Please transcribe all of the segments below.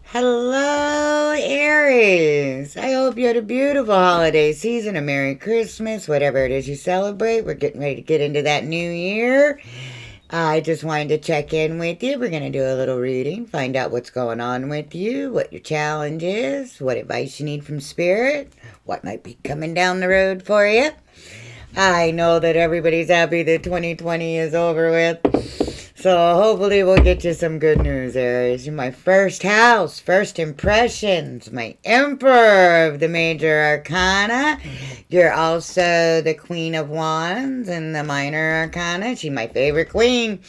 Hello, Aries. I hope you had a beautiful holiday season, a Merry Christmas, whatever it is you celebrate. We're getting ready to get into that new year. I just wanted to check in with you. We're going to do a little reading, find out what's going on with you, what your challenge is, what advice you need from Spirit, what might be coming down the road for you. I know that everybody's happy that 2020 is over with. So hopefully we'll get you some good news, Aries. You're my first house, first impressions, my emperor of the major arcana. You're also the queen of wands in the minor arcana. She's my favorite queen.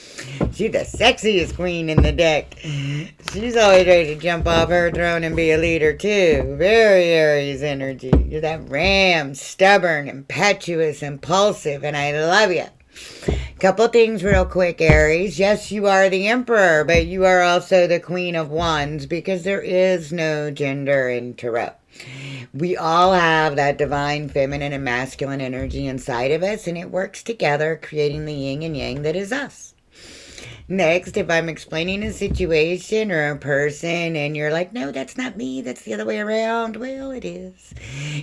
She's the sexiest queen in the deck. She's always ready to jump off her throne and be a leader too. Very Aries energy. You're that ram, stubborn, impetuous, impulsive, and I love you. Couple things real quick, Aries. Yes, you are the emperor, but you are also the queen of wands because there is no gender in tarot. We all have that divine feminine and masculine energy inside of us, and it works together, creating the yin and yang that is us. Next, if I'm explaining a situation or a person and you're like, no, that's not me, that's the other way around, well, it is.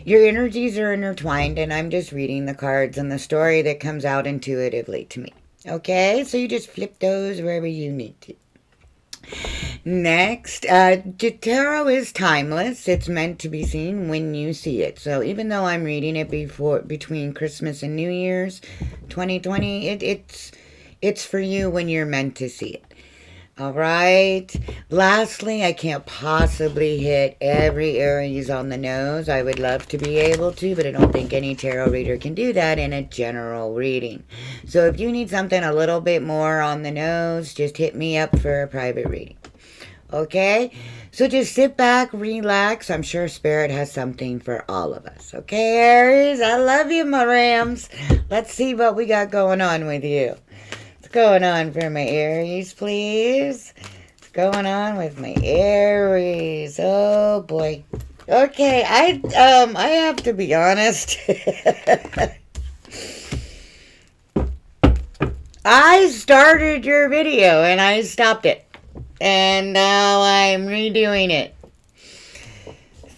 Your energies are intertwined, and I'm just reading the cards and the story that comes out intuitively to me. Okay, so you just flip those wherever you need to. Next, tarot is timeless. It's meant to be seen when you see it. So even though I'm reading it between Christmas and New Year's 2020, it's for you when you're meant to see it. All right. Lastly, I can't possibly hit every Aries on the nose. I would love to be able to, but I don't think any tarot reader can do that in a general reading. So if you need something a little bit more on the nose, just hit me up for a private reading. Okay? So just sit back, relax. I'm sure Spirit has something for all of us. Okay, Aries? I love you, my Rams. Let's see what we got going on with you. What's going on for my Aries, please? What's going on with my Aries? Oh boy. Okay, I have to be honest. I started your video and I stopped it. And now I'm redoing it.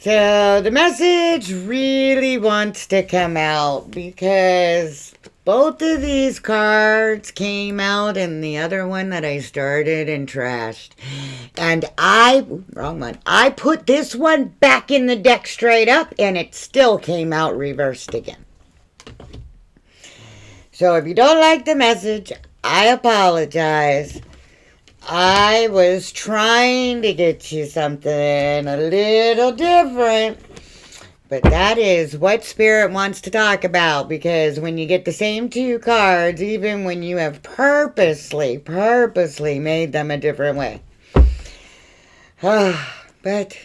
So the message really wants to come out because both of these cards came out in the other one that I started and trashed. And wrong one. I put this one back in the deck straight up and it still came out reversed again. So if you don't like the message, I apologize. I was trying to get you something a little different. But that is what Spirit wants to talk about, because when you get the same two cards, even when you have purposely made them a different way. But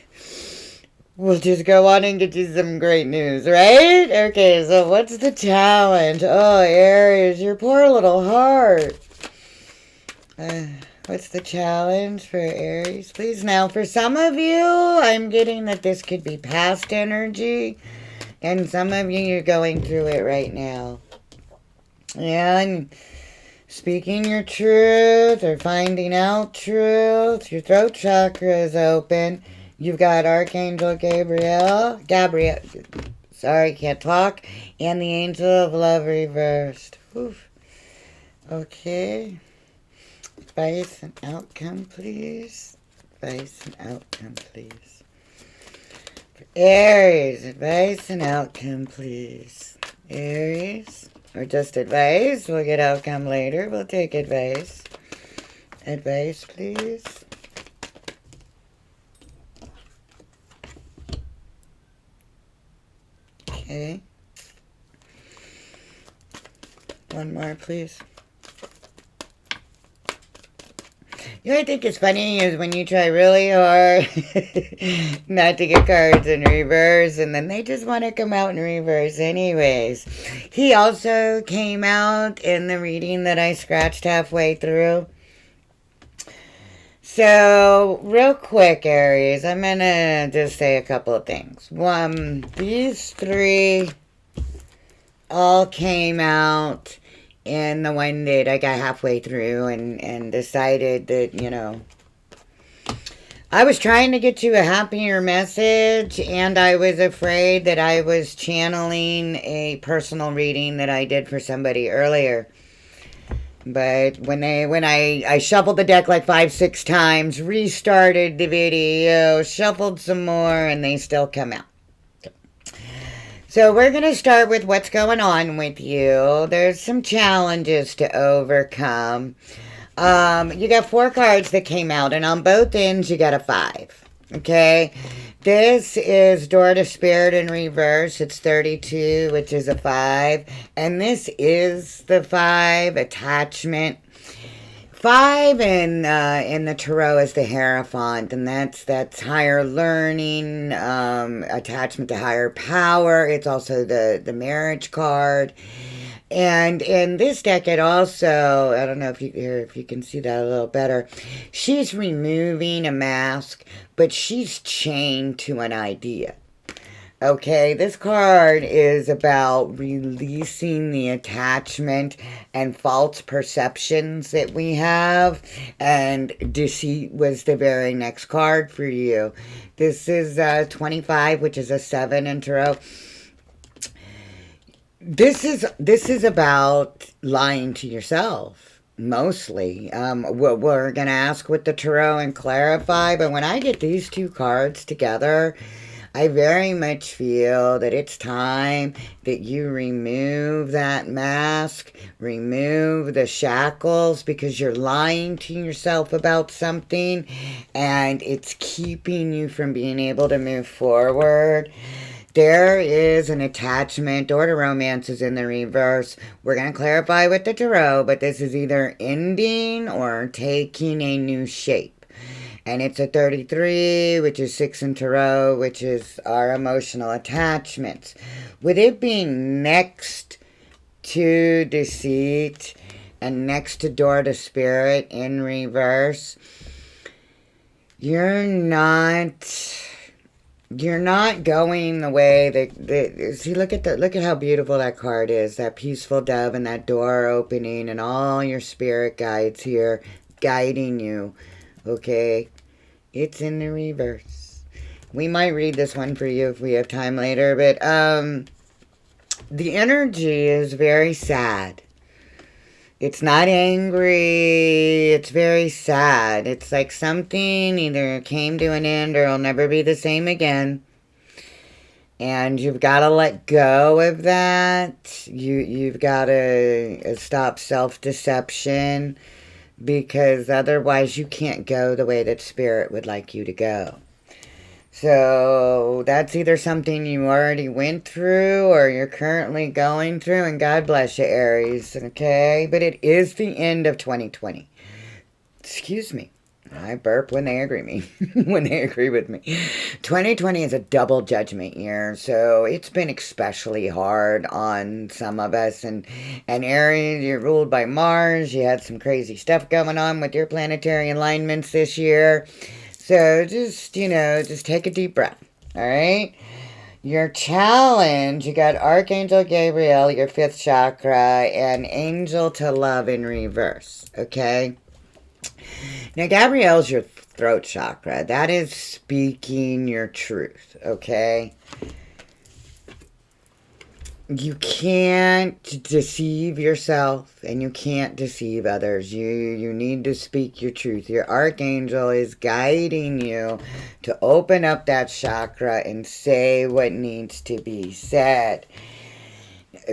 we'll just go on and get you some great news, right? Okay, so what's the challenge? Oh, Aries, your poor little heart. What's the challenge for Aries, please? Now, for some of you, I'm getting that this could be past energy. And some of you, you're going through it right now. Yeah, and speaking your truth or finding out truth. Your throat chakra is open. You've got Archangel Gabriel. Sorry, can't talk. And the Angel of Love reversed. Oof. Okay. Advice and outcome, please. Advice and outcome, please. For Aries, advice and outcome, please. Aries, or just advice. We'll get outcome later. We'll take advice. Advice, please. Okay. One more, please. You know what I think is funny is when you try really hard not to get cards in reverse, and then they just want to come out in reverse anyways. He also came out in the reading that I scratched halfway through. So, real quick, Aries, I'm going to just say a couple of things. One, these three all came out in the one that I got halfway through and decided that, I was trying to get you a happier message, and I was afraid that I was channeling a personal reading that I did for somebody earlier. But when I shuffled the deck like 5, 6 times, restarted the video, shuffled some more, and they still come out. So we're going to start with what's going on with you. There's some challenges to overcome. You got 4 cards that came out, and on both ends you got a 5. Okay? This is Door to Spirit in reverse. It's 32, which is a 5. And this is the 5, attachment. 5 in the tarot is the Hierophant, and that's higher learning, attachment to higher power. It's also the marriage card. And in this deck, it also, I don't know if you can see that a little better, she's removing a mask, but she's chained to an idea. Okay, this card is about releasing the attachment and false perceptions that we have. And deceit was the very next card for you. This is 25, which is a 7 in tarot. This is about lying to yourself, mostly. We're going to ask with the tarot and clarify, but when I get these 2 cards together, I very much feel that it's time that you remove that mask, remove the shackles, because you're lying to yourself about something, and it's keeping you from being able to move forward. There is an attachment. Door to Romance is in the reverse. We're going to clarify with the tarot, but this is either ending or taking a new shape. And it's a 33, which is 6 in tarot, which is our emotional attachments. With it being next to deceit and next to Door to Spirit in reverse, you're not going the way that see, look at how beautiful that card is, that peaceful dove and that door opening and all your spirit guides here guiding you. Okay, it's in the reverse. We might read this one for you if we have time later, but the energy is very sad. It's not angry. It's very sad. It's like something either came to an end or it'll never be the same again. And you've got to let go of that. You've got to stop self-deception, because otherwise you can't go the way that Spirit would like you to go. So that's either something you already went through or you're currently going through, and God bless you, Aries, okay? But it is the end of 2020. Excuse me. I burp when they agree with me. 2020 is a double judgment year, so it's been especially hard on some of us. And Aries, you're ruled by Mars. You had some crazy stuff going on with your planetary alignments this year. So just take a deep breath, all right? Your challenge, you got Archangel Gabriel, your 5th chakra, and Angel to Love in reverse, okay? Now, Gabriel's your throat chakra. That is speaking your truth, okay? You can't deceive yourself, and you can't deceive others. You need to speak your truth. Your archangel is guiding you to open up that chakra and say what needs to be said,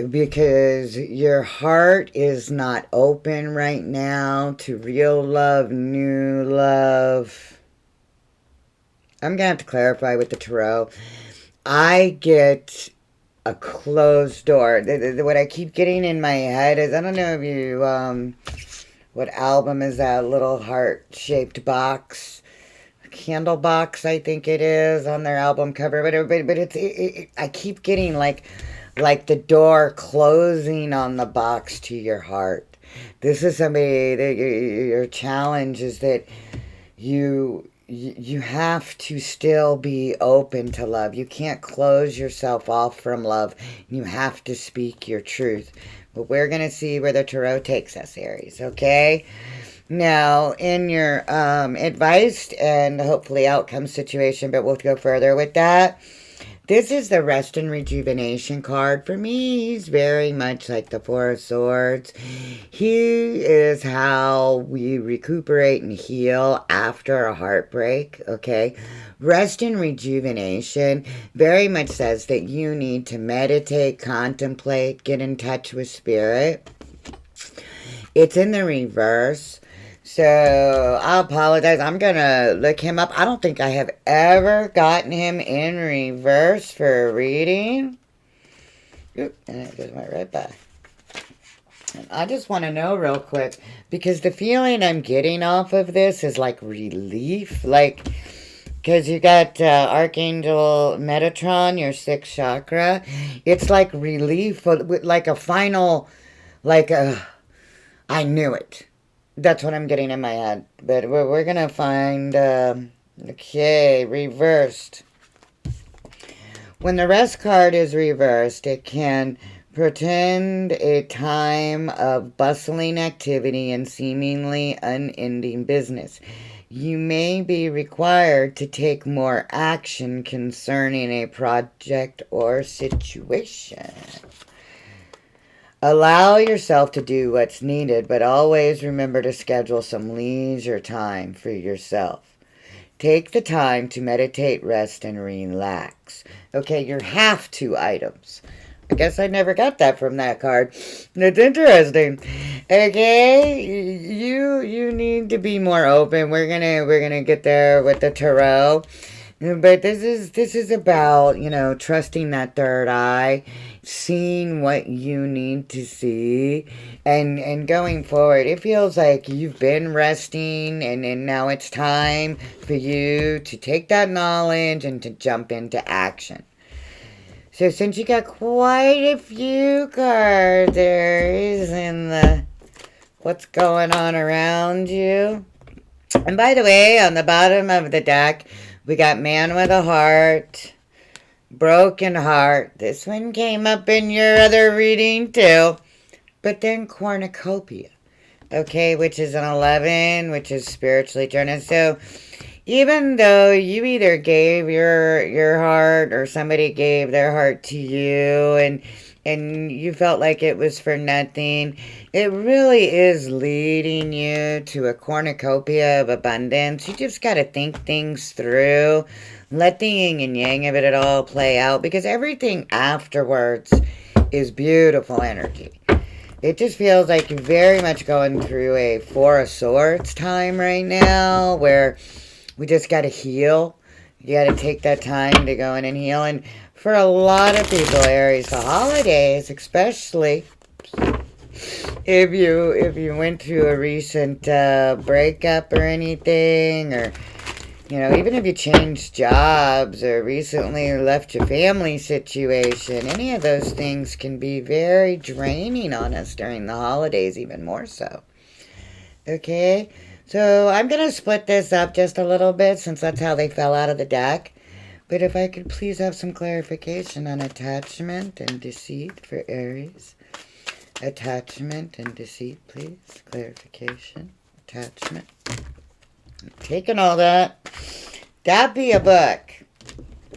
because your heart is not open right now to real love, new love. I'm gonna have to clarify with the tarot. I get a closed door. What I keep getting in my head is, I don't know if you, what album is that little heart-shaped box? Candle box, I think it is, on their album cover. But I keep getting like the door closing on the box to your heart. This is somebody that your challenge is that you have to still be open to love. You can't close yourself off from love. You have to speak your truth. But we're going to see where the tarot takes us, Aries, okay? Now, in your advice and hopefully outcome situation, but we'll go further with that. This is the rest and rejuvenation card. For me, he's very much like the Four of Swords. He is how we recuperate and heal after a heartbreak, okay? Rest and rejuvenation very much says that you need to meditate, contemplate, get in touch with spirit. It's in the reverse. So I apologize. I'm going to look him up. I don't think I have ever gotten him in reverse for a reading. Oop, and it just went right by. And I just want to know real quick, because the feeling I'm getting off of this is like relief. Like, because you got Archangel Metatron, your sixth chakra. It's like relief, like a final, like a, I knew it. That's what I'm getting in my head. But we're going to find, okay, reversed. When the rest card is reversed, it can portend a time of bustling activity and seemingly unending business. You may be required to take more action concerning a project or situation. Allow yourself to do what's needed, but always remember to schedule some leisure time for yourself. Take the time to meditate, rest, and relax. Okay, your have to items. I guess I never got that from that card. It's interesting. Okay, you need to be more open. We're gonna get there with the tarot. But this is about, trusting that third eye, seeing what you need to see, and going forward. It feels like you've been resting, and now it's time for you to take that knowledge and to jump into action. So since you got quite a few cards, Aries, in the what's going on around you. And by the way, on the bottom of the deck, we got Man with a Heart, Broken Heart. This one came up in your other reading too. But then Cornucopia, okay, which is an 11, which is spiritually driven. So even though you either gave your heart or somebody gave their heart to you and you felt like it was for nothing, it really is leading you to a cornucopia of abundance. You just got to think things through. Let the yin and yang of it all play out, because everything afterwards is beautiful energy. It just feels like you're very much going through a Four of Swords time right now, where we just got to heal. You got to take that time to go in and heal. And for a lot of people, Aries, the holidays, especially if you went through a recent breakup or anything, or even if you changed jobs or recently left your family situation, any of those things can be very draining on us during the holidays, even more so. Okay, so I'm going to split this up just a little bit since that's how they fell out of the deck. But if I could please have some clarification on attachment and deceit for Aries. Attachment and deceit, please. Clarification. Attachment. I'm taking all that. That'd be a book.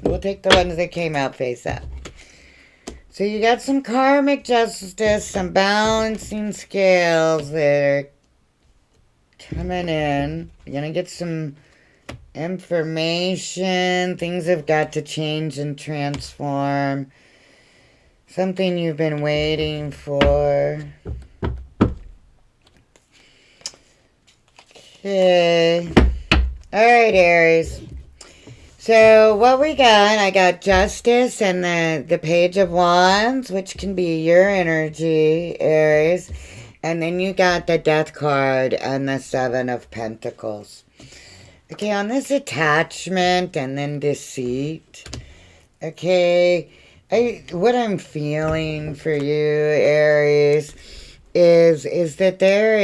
We'll take the ones that came out face up. So you got some karmic justice, some balancing scales that are coming in. You're going to get some information. Things have got to change and transform. Something you've been waiting for. Okay. Alright, Aries. So what we got, I got Justice and the Page of Wands, which can be your energy, Aries. And then you got the Death card and the Seven of Pentacles. Okay, on this attachment and then deceit. Okay, what I'm feeling for you, Aries, is that there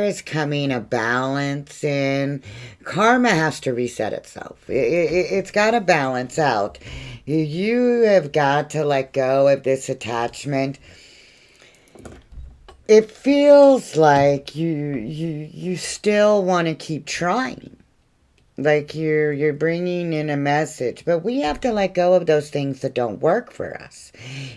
is coming a balance in. Karma has to reset itself. It's got to balance out. You have got to let go of this attachment. it feels like you still want to keep trying. Like you're bringing in a message, but we have to let go of those things that don't work for us.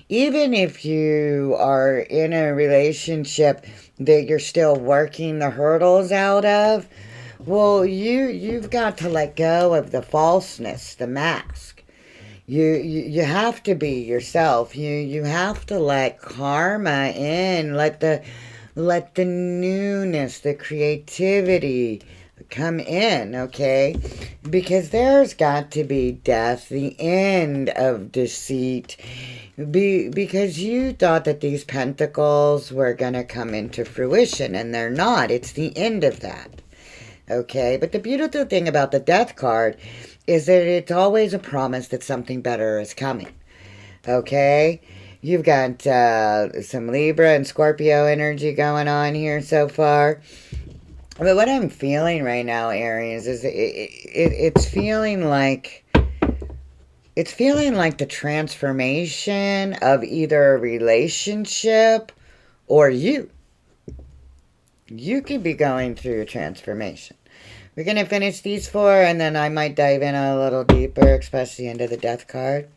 Even if you are in a relationship that you're still working the hurdles out of, well, you've got to let go of the falseness, the mask. You have to be yourself. You have to let karma in, let the newness, the creativity come in, okay? Because there's got to be death, the end of deceit. Because you thought that these pentacles were going to come into fruition, and they're not. It's the end of that, okay? But the beautiful thing about the death card is that it's always a promise that something better is coming, okay? You've got some Libra and Scorpio energy going on here so far. But what I'm feeling right now, Aries, is it's feeling like the transformation of either a relationship or you. You could be going through a transformation. We're going to finish these four, and then I might dive in a little deeper, especially into the death card.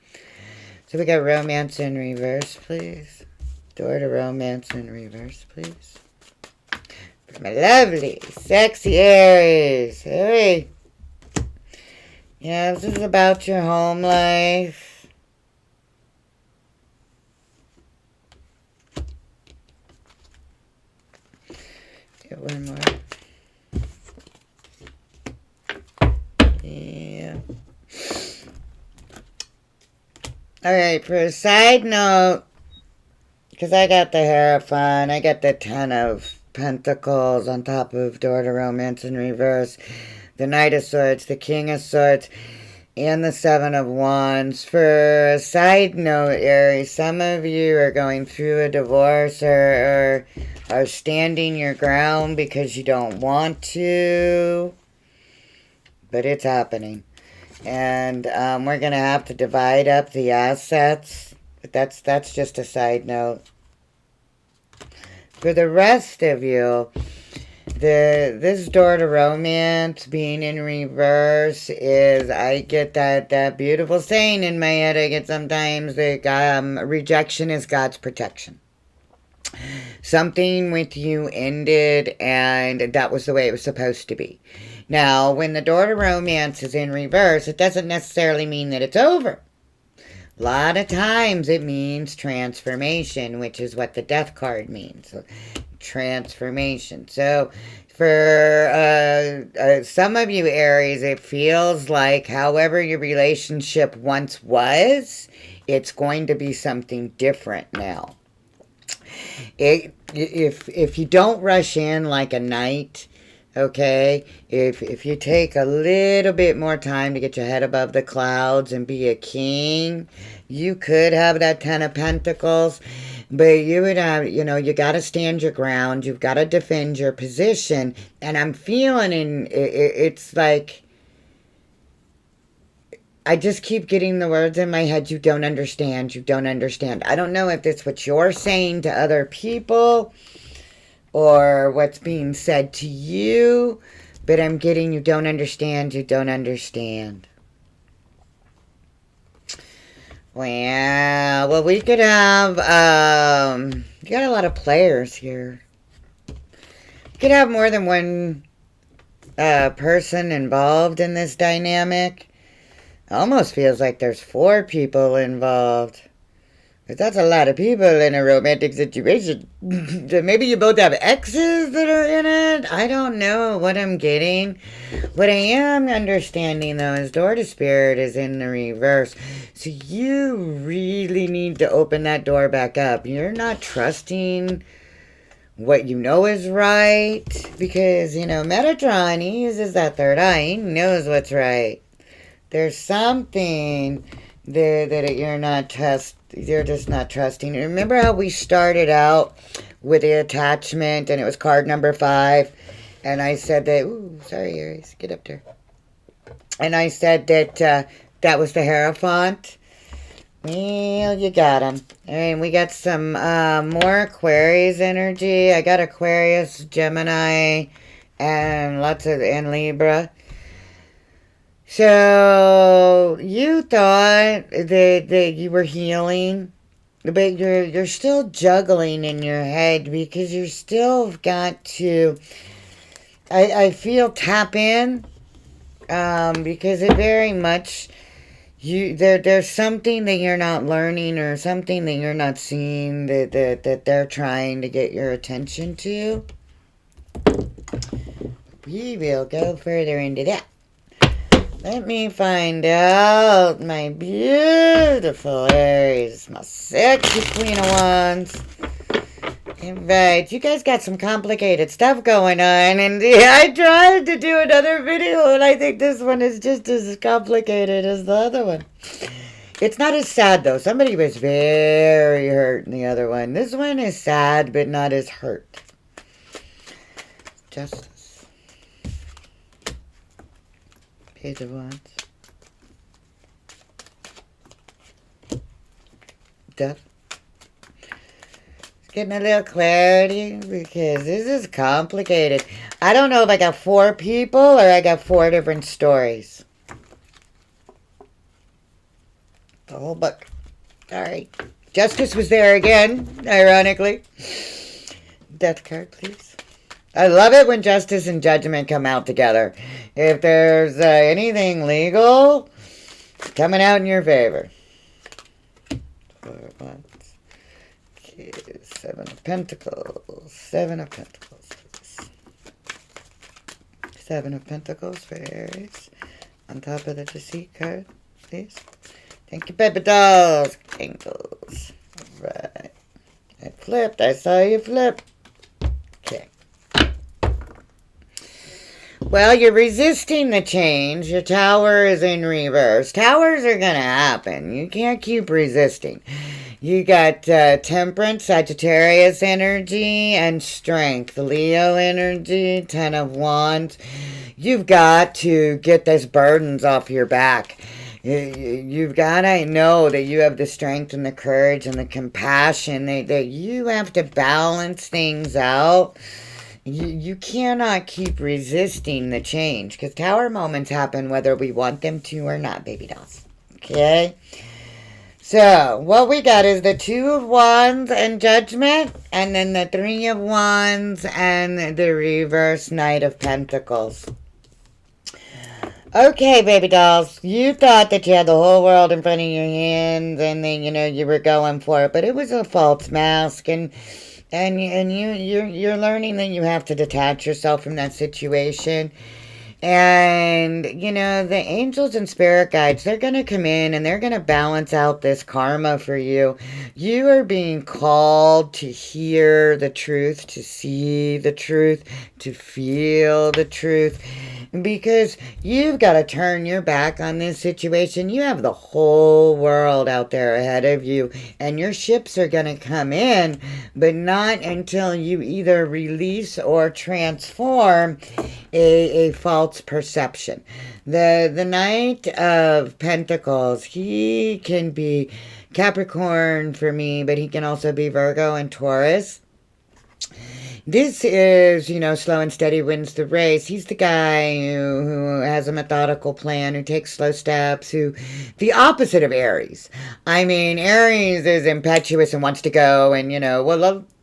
So we got romance in reverse, please. Door to romance in reverse, please. My lovely, sexy Aries. Hey. Yeah, this is about your home life. Get one more. Yeah. Alright, for a side note, because I got the Hierophant, I got the Ten of Pentacles on top of Door to Romance in reverse, the Knight of Swords, the King of Swords, and the Seven of Wands. For a side note, Aries, some of you are going through a divorce or are standing your ground because you don't want to, but it's happening. And we're going to have to divide up the assets, but that's just a side note. For the rest of you, this Door to Romance being in reverse is, I get that beautiful saying in my head I get sometimes, that rejection is God's protection. Something with you ended, and that was the way it was supposed to be. Now, when the Door to Romance is in reverse, it doesn't necessarily mean that it's over. A lot of times it means transformation, which is what the death card means. Transformation. So for some of you, Aries, it feels like however your relationship once was, it's going to be something different now. If you don't rush in like a knight, okay, if you take a little bit more time to get your head above the clouds and be a king, you could have that Ten of Pentacles, but you would have, you got to stand your ground, you've got to defend your position, and I'm feeling it's like, I just keep getting the words in my head, you don't understand, you don't understand. I don't know if it's what you're saying to other people or what's being said to you, but I'm getting you don't understand, you don't understand. Well, we could have, you got a lot of players here. You could have more than one person involved in this dynamic. Almost feels like there's 4 people involved. But that's a lot of people in a romantic situation. Maybe you both have exes that are in it. I don't know what I'm getting. What I am understanding, though, is Door to Spirit is in the reverse. So you really need to open that door back up. You're not trusting what you know is right. Because, Metatron, he uses that third eye. He knows what's right. There's something that you're just not trusting. Remember how we started out with the attachment and it was card number 5, and I said that, ooh, sorry Aries, get up there. And I said that that was the Hierophant. Well, you got them. All right, we got some more Aquarius energy. I got Aquarius, Gemini, and and Libra. So you thought that you were healing, but you're still juggling in your head because you still got to. I feel tap in, because it very much there's something that you're not learning or something that you're not seeing that they're trying to get your attention to. We will go further into that. Let me find out, my beautiful Aries, my sexy Queen of Wands. Right, you guys got some complicated stuff going on, and yeah, I tried to do another video, and I think this one is just as complicated as the other one. It's not as sad, though. Somebody was very hurt in the other one. This one is sad, but not as hurt. Justice. Page of Wands. Death. Getting a little clarity because this is complicated. I don't know if I got 4 people or I got 4 different stories. The whole book. All right. Justice was there again, ironically. Death card, please. I love it when justice and judgment come out together. If there's anything legal, it's coming out in your favor. 4 of Wands. Okay, 7 of Pentacles. 7 of Pentacles, please. 7 of Pentacles for Aries. On top of the Deceit card, please. Thank you, Babydolls. Angles. All right. I flipped. I saw you flip. Okay. Well, you're resisting the change. Your tower is in reverse. Towers are going to happen. You can't keep resisting. You got Temperance, Sagittarius energy, and Strength. Leo energy, 10 of Wands. You've got to get those burdens off your back. You've got to know that you have the strength and the courage and the compassion that you have to balance things out. You cannot keep resisting the change because tower moments happen whether we want them to or not, baby dolls. Okay? So, what we got is the 2 of Wands and Judgment, and then the 3 of Wands and the reverse Knight of Pentacles. Okay, baby dolls, you thought that you had the whole world in front of your hands and then, you were going for it, but it was a false mask, and you're learning that you have to detach yourself from that situation. And, the angels and spirit guides, they're going to come in and they're going to balance out this karma for you. You are being called to hear the truth, to see the truth, to feel the truth. Because you've got to turn your back on this situation. You have the whole world out there ahead of you. And your ships are going to come in, but not until you either release or transform a false perception. The Knight of Pentacles, he can be Capricorn for me, but he can also be Virgo and Taurus. This is, slow and steady wins the race. He's the guy who has a methodical plan, who takes slow steps, the opposite of Aries. I mean, Aries is impetuous and wants to go and,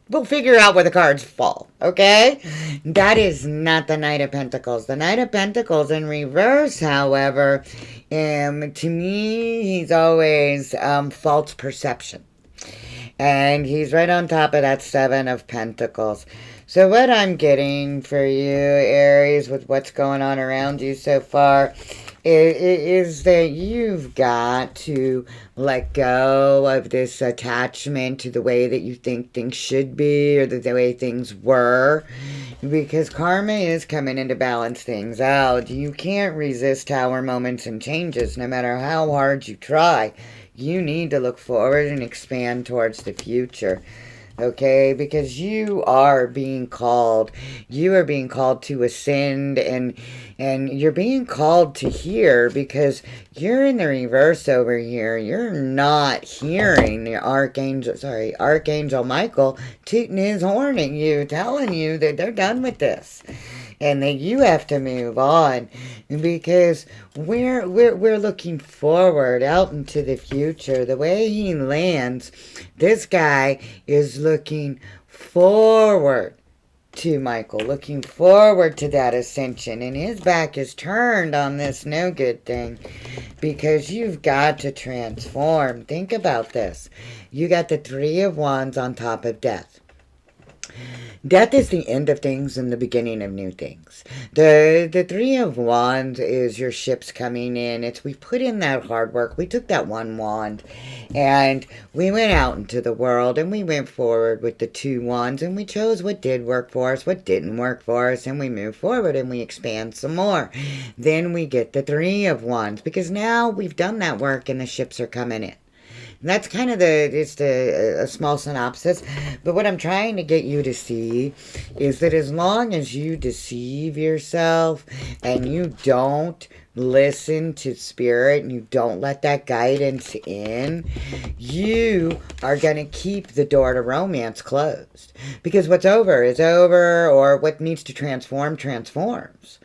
we'll figure out where the cards fall, okay? That is not the Knight of Pentacles. The Knight of Pentacles in reverse, however, to me, he's always false perception. And he's right on top of that 7 of Pentacles. So what I'm getting for you, Aries, with what's going on around you so far, is that you've got to let go of this attachment to the way that you think things should be or the way things were, because karma is coming in to balance things out. You can't resist tower moments and changes no matter how hard you try. You need to look forward and expand towards the future. Okay, because you are being called. You are being called to ascend, and you're being called to hear, because you're in the reverse over here. You're not hearing the Archangel Michael tooting his horn at you, telling you that they're done with this and that you have to move on, because we're looking forward out into the future. The way he lands, this guy is looking forward to Michael, looking forward to that ascension, and his back is turned on this no good thing, because you've got to transform. Think about this. You got the Three of Wands on top of death. Death is the end of things and the beginning of new things. The Three of Wands is your ships coming in. It's, we put in that hard work. We took that one wand and we went out into the world and we went forward with the two wands, and we chose what did work for us, what didn't work for us, and we move forward and we expand some more. Then we get the Three of Wands, because now we've done that work and the ships are coming in. And that's kind of just a small synopsis. But what I'm trying to get you to see is that as long as you deceive yourself and you don't listen to spirit and you don't let that guidance in, you are going to keep the door to romance closed. Because what's over is over, or what needs to transform transforms.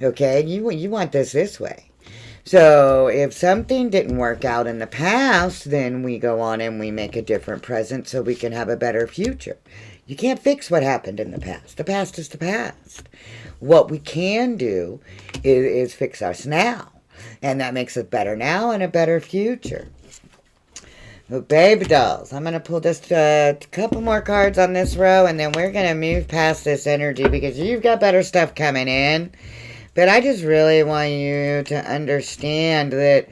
Okay? You want this way. So if something didn't work out in the past, then we go on and we make a different present so we can have a better future. You can't fix what happened in the past. The past is the past. What we can do is fix us now. And that makes us better now and a better future. Babydolls. I'm going to pull just a couple more cards on this row, and then we're going to move past this energy, because you've got better stuff coming in. But I just really want you to understand that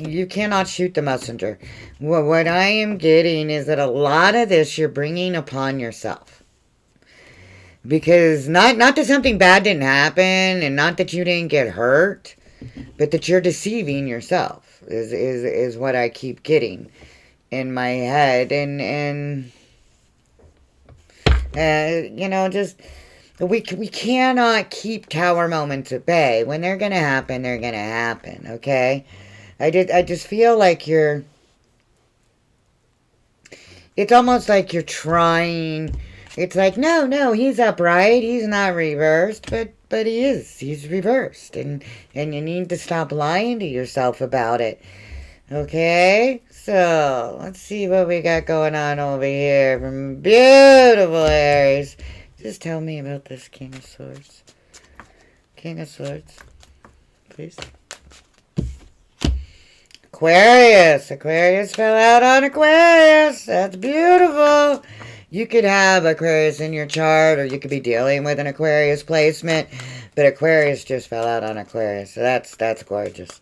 you cannot shoot the messenger. What I am getting is that a lot of this you're bringing upon yourself. Because not that something bad didn't happen, and not that you didn't get hurt, but that you're deceiving yourself is what I keep getting in my head. And just... We cannot keep tower moments at bay. When they're going to happen, they're going to happen, okay? I just feel like it's almost like you're trying. It's like, no, he's upright. He's not reversed, but he is. He's reversed. And you need to stop lying to yourself about it, okay? So, let's see what we got going on over here from beautiful Aries. Just tell me about this King of Swords. King of Swords, please. Aquarius. Aquarius fell out on Aquarius. That's beautiful. You could have Aquarius in your chart, or you could be dealing with an Aquarius placement, but Aquarius just fell out on Aquarius. So that's gorgeous.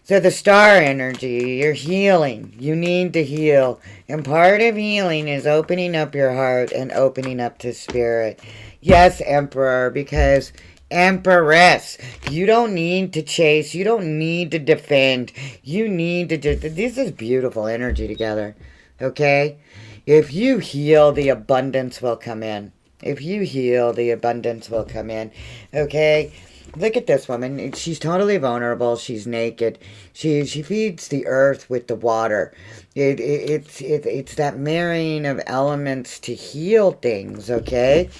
So the star energy, you're healing. You need to heal. And part of healing is opening up your heart and opening up to spirit. Yes, Emperor, because Empress, you don't need to chase. You don't need to defend. You need to just... This is beautiful energy together, okay? If you heal, the abundance will come in. If you heal, the abundance will come in, okay? Look at this woman. She's totally vulnerable. She's naked. She feeds the earth with the water. It's that marrying of elements to heal things, okay?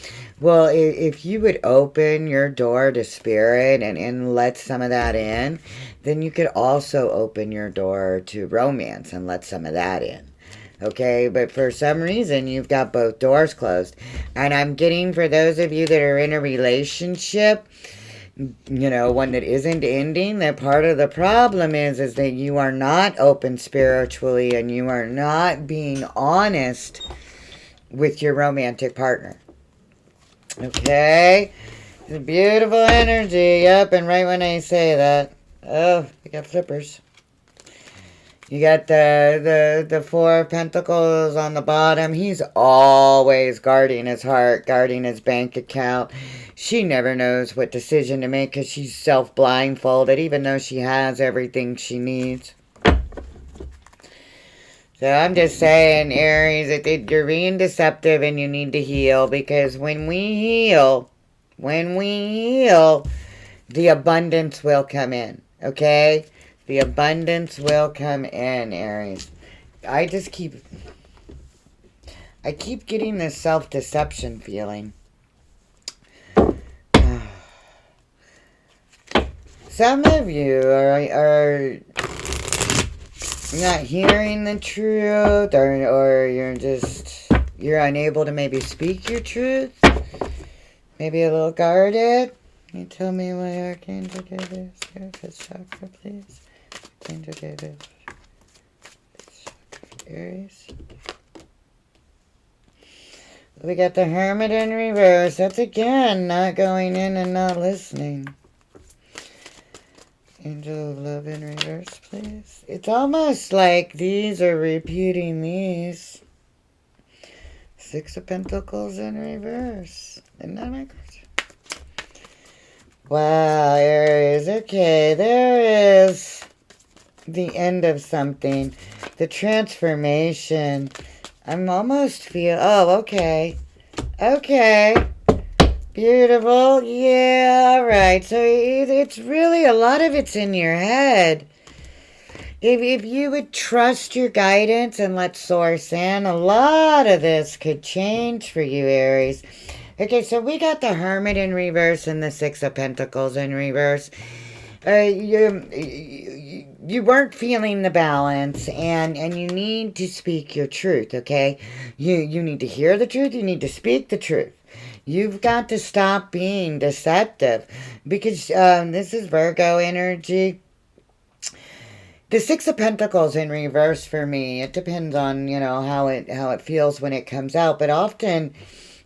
Well, if you would open your door to spirit and let some of that in, then you could also open your door to romance and let some of that in. Okay, but for some reason, you've got both doors closed. And I'm getting, for those of you that are in a relationship, one that isn't ending, that part of the problem is that you are not open spiritually and you are not being honest with your romantic partner. Okay? It's a beautiful energy. Yep, and right when I say that, oh, we got flippers. You got the Four of Pentacles on the bottom. He's always guarding his heart, guarding his bank account. She never knows what decision to make because she's self-blindfolded, even though she has everything she needs. So I'm just saying, Aries, you're being deceptive and you need to heal, because when we heal, the abundance will come in, okay? The abundance will come in, Aries. I keep getting this self-deception feeling. Some of you are not hearing the truth, or you're unable to maybe speak your truth. Maybe a little guarded. Can you tell me why Archangel gave this? Fifth chakra, please. Archangel gave this. Chakra for Aries. We got the Hermit in reverse. That's again not going in and not listening. Angel of Love in reverse, please. It's almost like these are repeating these. Six of Pentacles in reverse. Isn't that my cards? Wow, Aries. Okay, there is the end of something. The transformation. I'm almost oh, okay. Okay. Beautiful. Yeah, all right. So it's really, a lot of it's in your head. If you would trust your guidance and let Source in, a lot of this could change for you, Aries. Okay, so we got the Hermit in reverse and the Six of Pentacles in reverse. You weren't feeling the balance, and you need to speak your truth, okay? You need to hear the truth. You need to speak the truth. You've got to stop being deceptive, because this is Virgo energy. The Six of Pentacles in reverse for me, it depends on, how it feels when it comes out, but often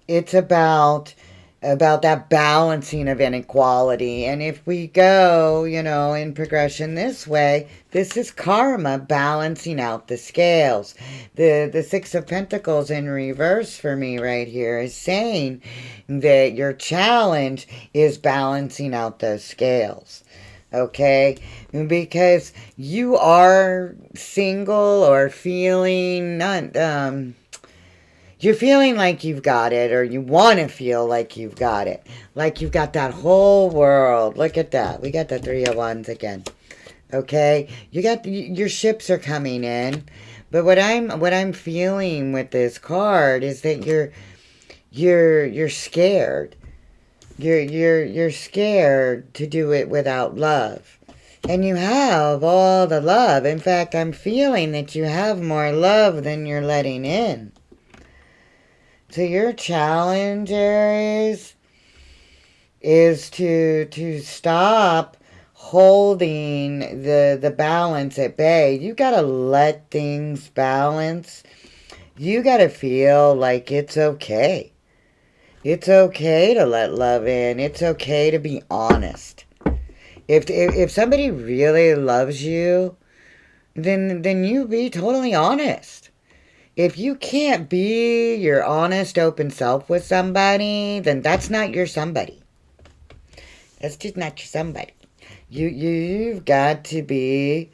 it's about that balancing of inequality. And if we go, in progression this way, this is karma balancing out the scales. The Six of Pentacles in reverse for me right here is saying that your challenge is balancing out those scales. Okay, because you are single or feeling you're feeling like you've got it, or you want to feel like you've got it. Like you've got that whole world. Look at that. We got the Three of Wands again. Okay? Your ships are coming in. But what I'm feeling with this card is that you're scared. You're scared to do it without love. And you have all the love. In fact, I'm feeling that you have more love than you're letting in. So your challenge, Aries, is to stop holding the balance at bay. You got to let things balance. You got to feel like it's okay. It's okay to let love in. It's okay to be honest. If somebody really loves you, then you be totally honest. If you can't be your honest, open self with somebody, then that's not your somebody. That's just not your somebody. You've got to be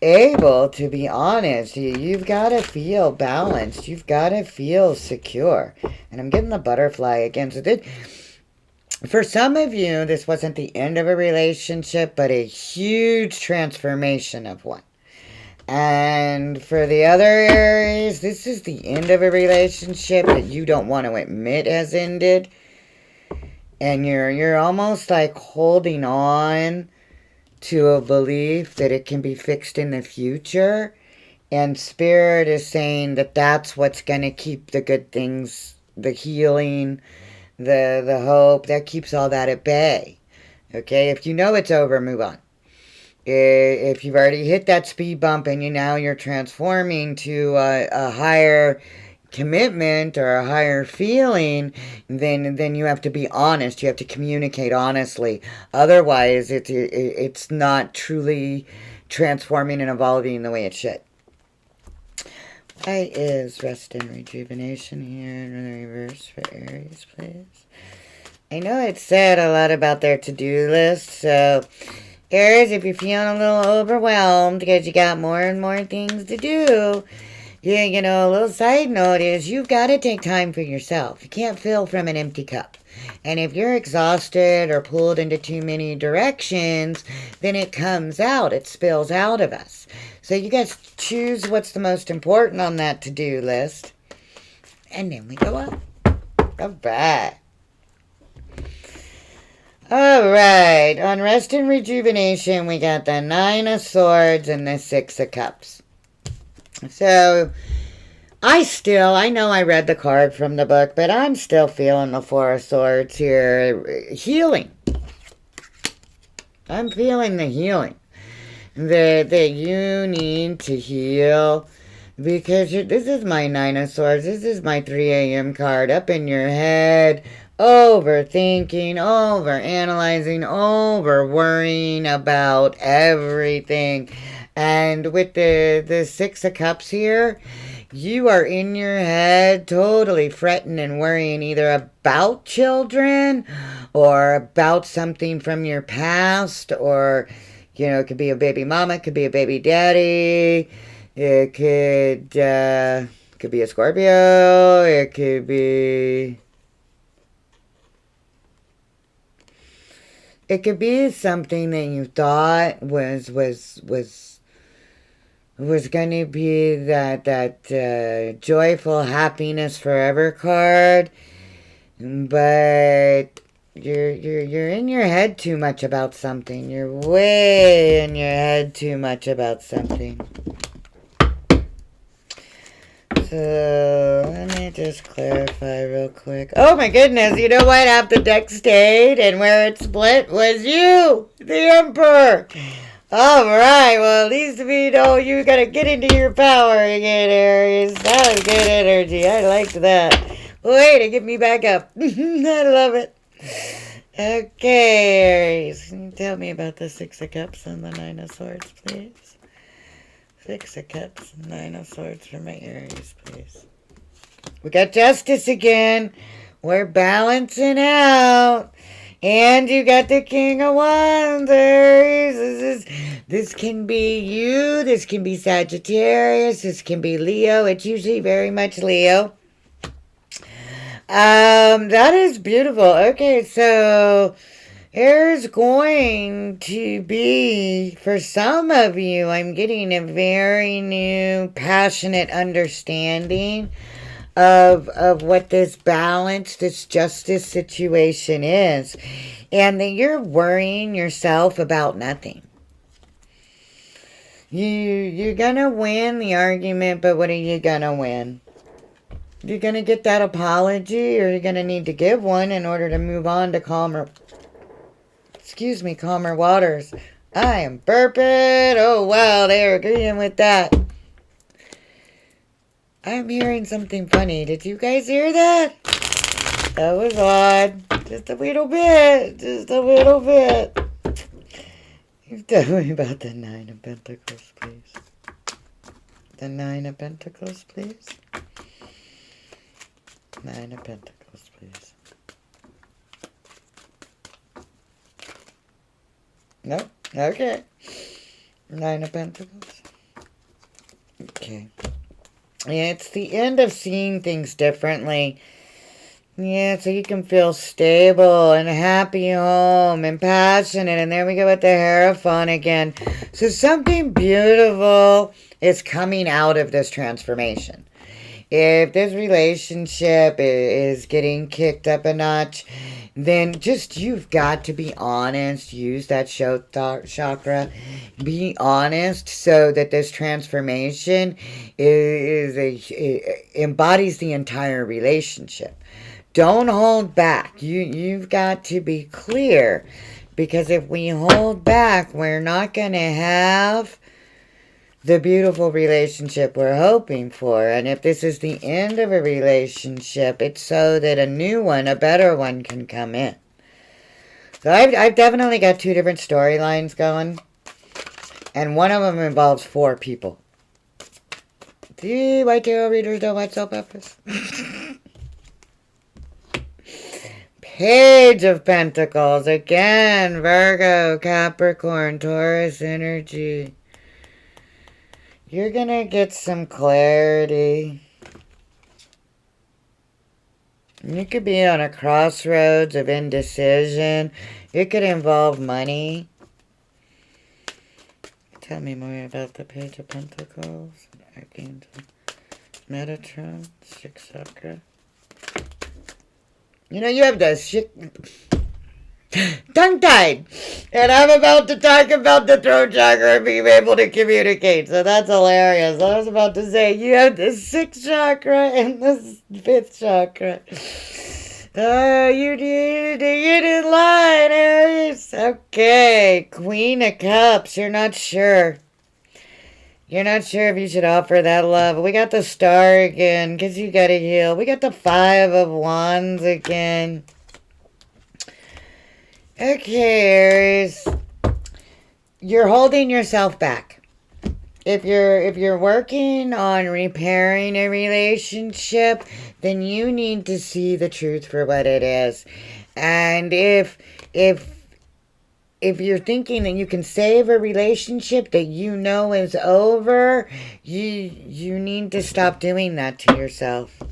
able to be honest. You've got to feel balanced. You've got to feel secure. And I'm getting the butterfly again. So for some of you, this wasn't the end of a relationship, but a huge transformation of one. And for the other Aries, this is the end of a relationship that you don't want to admit has ended. And you're almost like holding on to a belief that it can be fixed in the future. And Spirit is saying that that's what's going to keep the good things, the healing, the hope, that keeps all that at bay. Okay, if you know it's over, move on. If you've already hit that speed bump and you're transforming to a higher commitment or a higher feeling, then you have to be honest. You have to communicate honestly. Otherwise, it's not truly transforming and evolving the way it should. Why is rest and rejuvenation here in the reverse for Aries, please? I know it said a lot about their to-do list, so Aries, if you're feeling a little overwhelmed because you got more and more things to do, yeah, a little side note is you've got to take time for yourself. You can't fill from an empty cup. And if you're exhausted or pulled into too many directions, then it comes out. It spills out of us. So you guys choose what's the most important on that to-do list. And then we go up. All right. All right. On rest and rejuvenation, we got the Nine of Swords and the Six of Cups. So I know I read the card from the book, but I'm still feeling the Four of Swords here. Healing. I'm feeling the healing. That you need to heal. Because this is my Nine of Swords. This is my 3 a.m. card. Up in your head. Overthinking. Overanalyzing. Over-worrying about everything. And with the Six of Cups here, you are in your head totally fretting and worrying either about children or about something from your past, or, it could be a baby mama, it could be a baby daddy, it could be a Scorpio, it could be something that you thought was going to be that joyful happiness forever card, but you're in your head too much about something. You're way in your head too much about something. So let me just clarify real quick. Oh my goodness, you know what? Half the deck stayed, and where it split was you, the Emperor. All right, well, at least we know you got to get into your power again, Aries. That was good energy. I liked that. Way to get me back up. I love it. Okay, Aries, can you tell me about the Six of Cups and the Nine of Swords, please? Six of Cups and Nine of Swords for my Aries, please. We got Justice again. We're balancing out. And you got the King of Wands, Aries. This can be you. This can be Sagittarius. This can be Leo. It's usually very much Leo. That is beautiful. Okay, so there's going to be, for some of you, I'm getting a very new, passionate understanding of what this balance, this justice situation is. And that you're worrying yourself about nothing. You're gonna win the argument, but what are you gonna win? You're gonna get that apology, or you're gonna need to give one in order to move on to calmer waters. I am burping. Oh wow, they're agreeing with that. I'm hearing something funny. Did you guys hear that? That was odd. Just a little bit. Just a little bit. You tell me about the Nine of Pentacles, please. The Nine of Pentacles, please. Nine of Pentacles, please. Nope. Okay. Nine of Pentacles. Okay. Yeah, it's the end of seeing things differently. Yeah, so you can feel stable and happy home and passionate. And there we go with the Hierophant again. So something beautiful is coming out of this transformation. If this relationship is getting kicked up a notch, then just you've got to be honest. Use that chakra. Be honest so that this transformation embodies the entire relationship. Don't hold back. You've got to be clear, because if we hold back, we're not going to have the beautiful relationship we're hoping for. And if this is the end of a relationship, it's so that a new one, a better one, can come in. So I've definitely got two different storylines going, and one of them involves 4 people. Do you white tarot readers don't watch soap operas? Page of Pentacles. Again, Virgo, Capricorn, Taurus energy. You're going to get some clarity. You could be on a crossroads of indecision. It could involve money. Tell me more about the Page of Pentacles. Archangel Metatron, 6th chakra. You know, you have the tongue-tied. And I'm about to talk about the throat chakra and being able to communicate. So that's hilarious. I was about to say, you have the 6th chakra and the 5th chakra. Oh, you did get in line, Aries. Okay, Queen of Cups. You're not sure. You're not sure if you should offer that love. We got the Star again, because you got to heal. We got the 5 of Wands again. Okay, Aries. You're holding yourself back. If you're working on repairing a relationship, then you need to see the truth for what it is. And if you're thinking that you can save a relationship that you know is over, you need to stop doing that to yourself.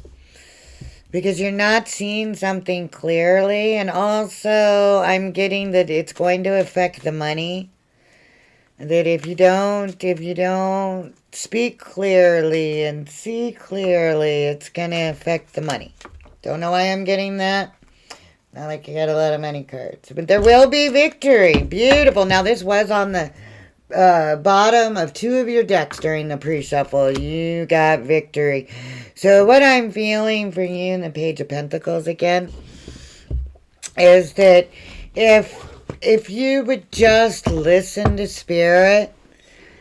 Because you're not seeing something clearly, and also I'm getting that it's going to affect the money. That if you don't speak clearly and see clearly, it's going to affect the money. Don't know why I'm getting that. Not like you got a lot of money cards. But there will be victory. Beautiful. Now, this was on the bottom of 2 of your decks during the pre-shuffle. You got victory. So what I'm feeling for you in the Page of Pentacles again is that if you would just listen to Spirit,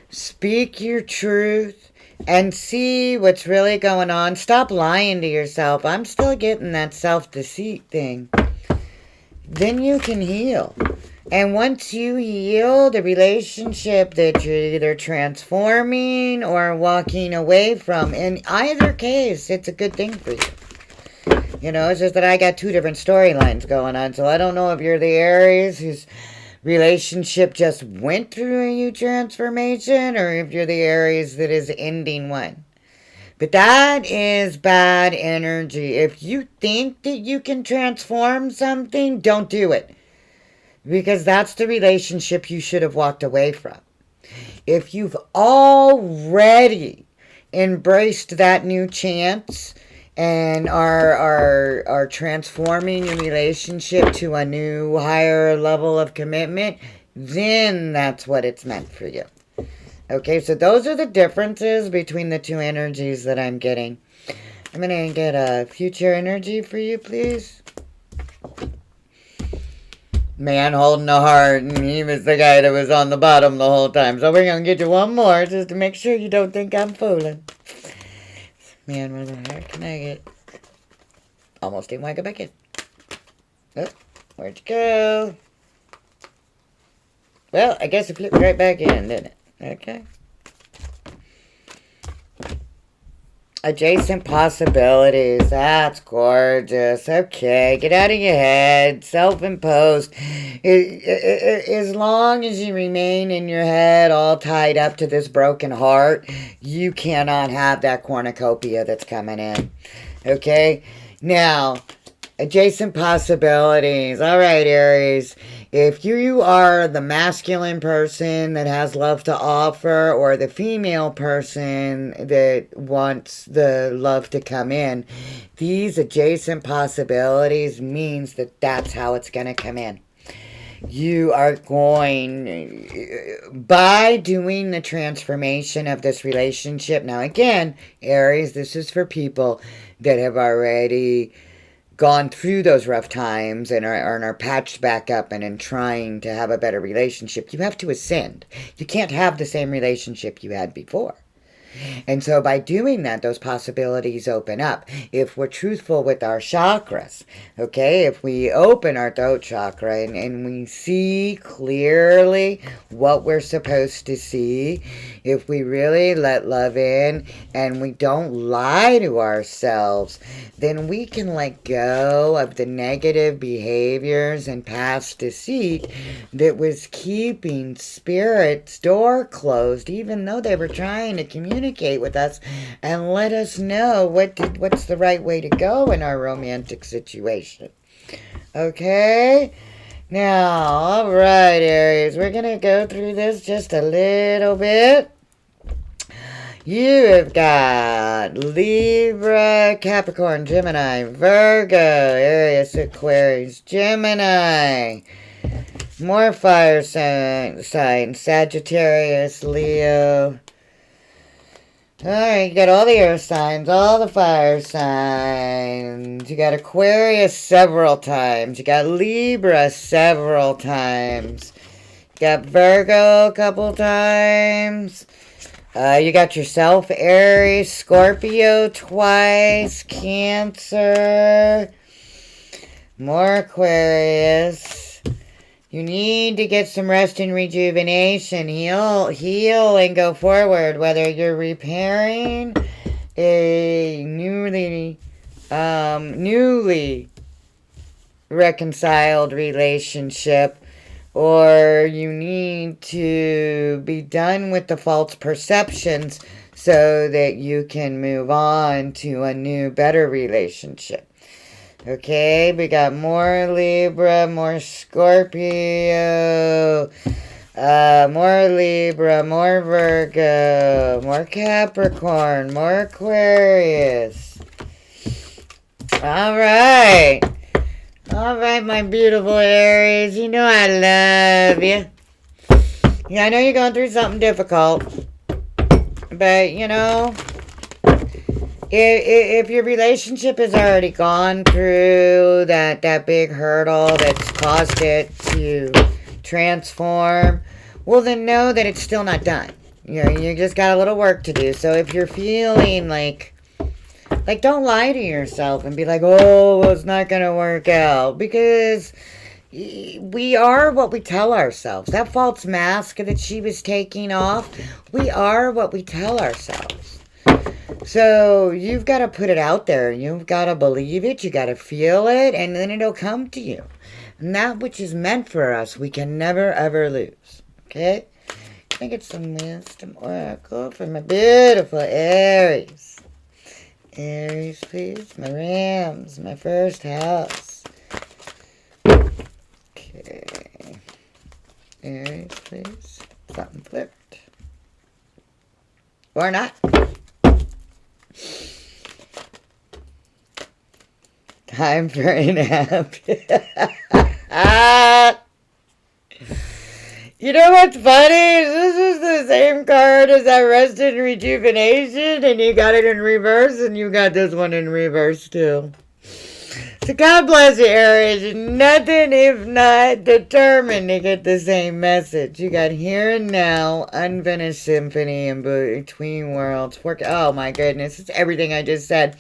speak your truth, and see what's really going on, stop lying to yourself. I'm still getting that self-deceit thing. Then you can heal. And once you heal, the relationship that you're either transforming or walking away from, in either case, it's a good thing for you. You know, it's just that I got 2 different storylines going on. So I don't know if you're the Aries whose relationship just went through a huge transformation, or if you're the Aries that is ending one. But that is bad energy. If you think that you can transform something, don't do it. Because that's the relationship you should have walked away from. If you've already embraced that new chance and are transforming your relationship to a new higher level of commitment, then that's what it's meant for you. Okay, so those are the differences between the 2 energies that I'm getting. I'm going to get a future energy for you, please. Man holding a heart, and he was the guy that was on the bottom the whole time. So we're going to get you one more just to make sure you don't think I'm fooling. Man with a heart, can I get... Almost didn't want to go back in. Oh, where'd you go? Well, I guess it flipped right back in, didn't it? Okay. Adjacent possibilities. That's gorgeous. Okay, get out of your head. Self-imposed. As long as you remain in your head all tied up to this broken heart, you cannot have that cornucopia that's coming in. Okay? Now, adjacent possibilities. All right, Aries. If you are the masculine person that has love to offer, or the female person that wants the love to come in, these adjacent possibilities means that that's how it's going to come in. You are going, by doing the transformation of this relationship. Now, again, Aries, this is for people that have already gone through those rough times and are patched back up and in trying to have a better relationship. You have to ascend. You can't have the same relationship you had before. And so by doing that, those possibilities open up. If we're truthful with our chakras, okay, if we open our throat chakra and we see clearly what we're supposed to see, if we really let love in and we don't lie to ourselves, then we can let go of the negative behaviors and past deceit that was keeping spirit's door closed, even though they were trying to communicate with us and let us know what's the right way to go in our romantic situation. Okay? Now, all right, Aries, we're going to go through this just a little bit. You have got Libra, Capricorn, Gemini, Virgo, Aries, Aquarius, Gemini. More fire signs, Sagittarius, Leo. Alright, you got all the earth signs, all the fire signs. You got Aquarius several times. You got Libra several times. You got Virgo a couple times. You got yourself, Aries, Scorpio twice, Cancer. More Aquarius. You need to get some rest and rejuvenation. Heal and go forward. Whether you're repairing a newly reconciled relationship, or you need to be done with the false perceptions so that you can move on to a new, better relationship. Okay, we got more Libra, more Scorpio, more Libra, more Virgo, more Capricorn, more Aquarius. All right. All right, my beautiful Aries. You know I love you. Yeah, I know you're going through something difficult. But, you know, if your relationship has already gone through that big hurdle that's caused it to transform, well, then know that it's still not done. You know, you just got a little work to do. So if you're feeling like don't lie to yourself and be like, oh, well, it's not going to work out. Because we are what we tell ourselves. That false mask that she was taking off, we are what we tell ourselves. So you've got to put it out there. You've got to believe it. You got to feel it, and then it'll come to you. And that which is meant for us, we can never, ever lose. Okay? Can I get some wisdom oracle for my beautiful Aries? Aries, please. My Rams, my first house. Okay. Aries, please. Something flipped. Or not. Time for a nap. You know what's funny? This is the same card as that rest and rejuvenation, and you got it in reverse, and you got this one in reverse too. So God bless you, Aries. Nothing if not determined to get the same message. You got here and now, unfinished symphony in between worlds. Oh my goodness, it's everything I just said.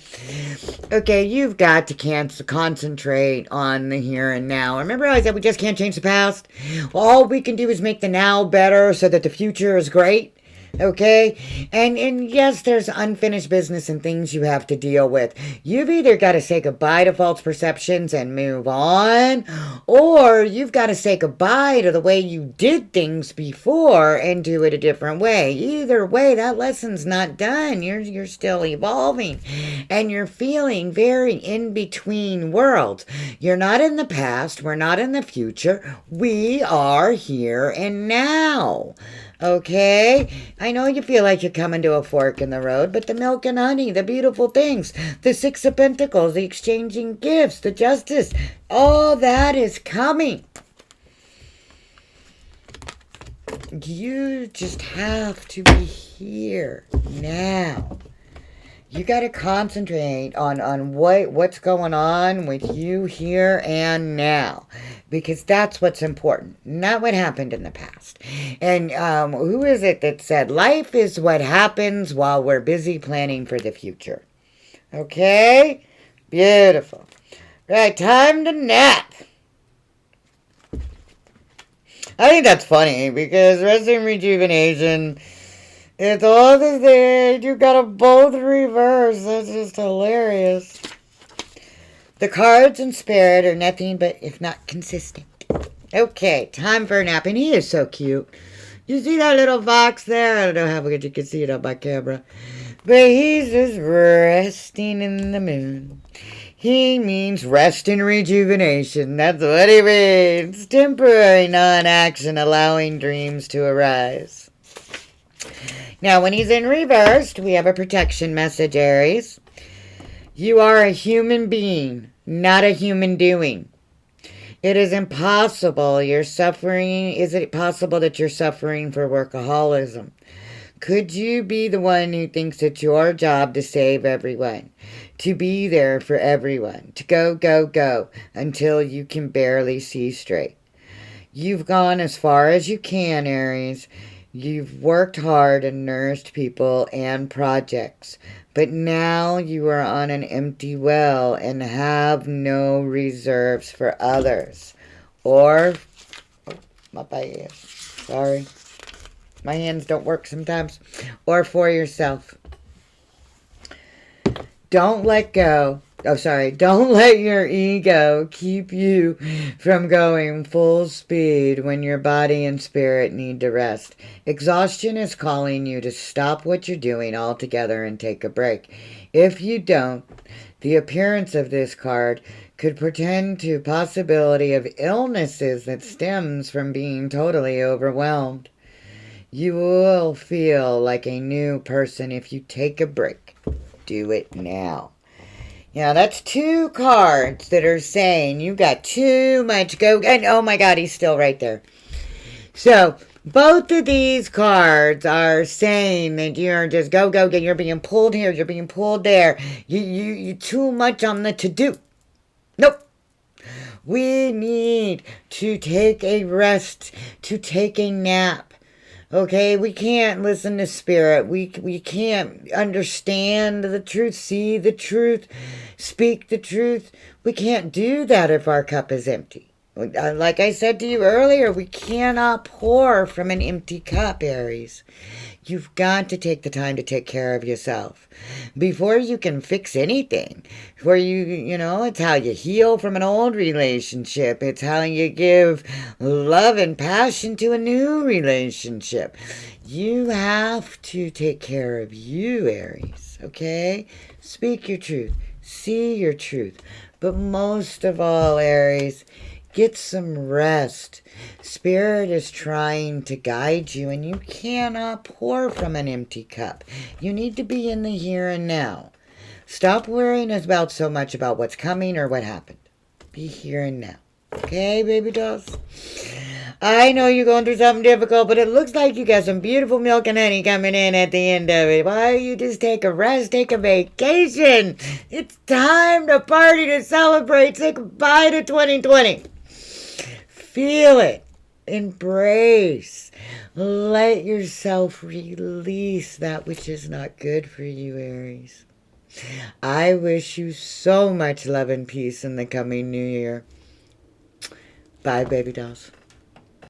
Okay, you've got to concentrate on the here and now. Remember how I said we just can't change the past? All we can do is make the now better so that the future is great. Okay? And yes, there's unfinished business and things you have to deal with. You've either got to say goodbye to false perceptions and move on, or you've got to say goodbye to the way you did things before and do it a different way. Either way, that lesson's not done. You're still evolving, and you're feeling very in between worlds. You're not in the past. We're not in the future. We are here and now. Okay? I know you feel like you're coming to a fork in the road, but the milk and honey, the beautiful things, the Six of Pentacles, the exchanging gifts, the justice, all that is coming. You just have to be here now. You got to concentrate on what's going on with you here and now, because that's what's important, not what happened in the past. And who is it that said life is what happens while we're busy planning for the future? Okay, beautiful. Right, time to nap. I think that's funny because rest and rejuvenation, it's all the same. You got them both reversed. That's just hilarious. The cards in spirit are nothing but if not consistent. Okay, time for a nap. And he is so cute. You see that little fox there? I don't know how good you can see it on my camera. But he's just resting in the moon. He means rest and rejuvenation. That's what he means. Temporary non-action, allowing dreams to arise. Now, when he's in reversed, we have a protection message, Aries. You are a human being, not a human doing. It is impossible you're suffering. Is it possible that you're suffering for workaholism? Could you be the one who thinks it's your job to save everyone, to be there for everyone, to go, go, go until you can barely see straight? You've gone as far as you can, Aries. You've worked hard and nourished people and projects, but now you are on an empty well and have no reserves for others. Or, oh, my bad, sorry. My hands don't work sometimes. Or for yourself. Don't let go. Oh, sorry. Don't let your ego keep you from going full speed when your body and spirit need to rest. Exhaustion is calling you to stop what you're doing altogether and take a break. If you don't, the appearance of this card could portend to possibility of illnesses that stems from being totally overwhelmed. You will feel like a new person if you take a break. Do it now. Yeah, that's 2 cards that are saying you got too much go. And oh my God, he's still right there. So both of these cards are saying that you're just go, go, go. You're being pulled here. You're being pulled there. You too much on the to-do. Nope. We need to take a rest, to take a nap. Okay, we can't listen to spirit. We can't understand the truth, see the truth, speak the truth. We can't do that if our cup is empty. Like I said to you earlier, we cannot pour from an empty cup, Aries. You've got to take the time to take care of yourself before you can fix anything. Before it's how you heal from an old relationship. It's how you give love and passion to a new relationship. You have to take care of you, Aries, okay? Speak your truth. See your truth. But most of all, Aries, get some rest. Spirit is trying to guide you, and you cannot pour from an empty cup. You need to be in the here and now. Stop worrying about so much about what's coming or what happened. Be here and now. Okay, baby dolls? I know you're going through something difficult, but it looks like you got some beautiful milk and honey coming in at the end of it. Why don't you just take a rest, take a vacation? It's time to party, to celebrate. Say goodbye to 2020. Feel it. Embrace. Let yourself release that which is not good for you, Aries. I wish you so much love and peace in the coming new year. Bye, baby dolls.